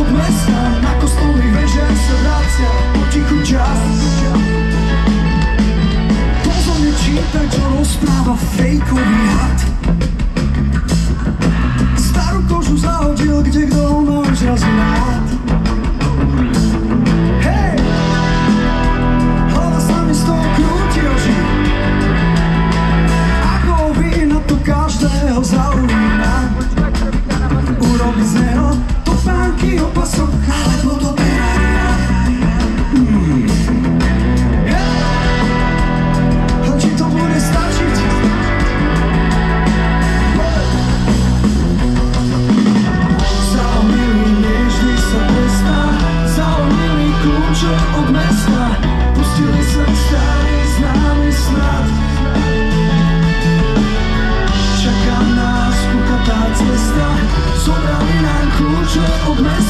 od mesta, na kostolných vežiach sa vracia potichu čas. Pozor nečítaj, čo rozpráva fejkový had. Starú kožu zahodil, kde kto ho má už raz rád. Hej! Hlava sa mi z toho krúti oží. Ako vína to každého zaujíma. Urobiť z neho topánky, opasok alebo do terária. A či to bude stačiť? Zaomilý nežný sa trestá, zaomilý kľúče od mesta. Pustili sa starý známy snad. Čaká nás kukatá cesta, zobrali nám kľúče od mesta.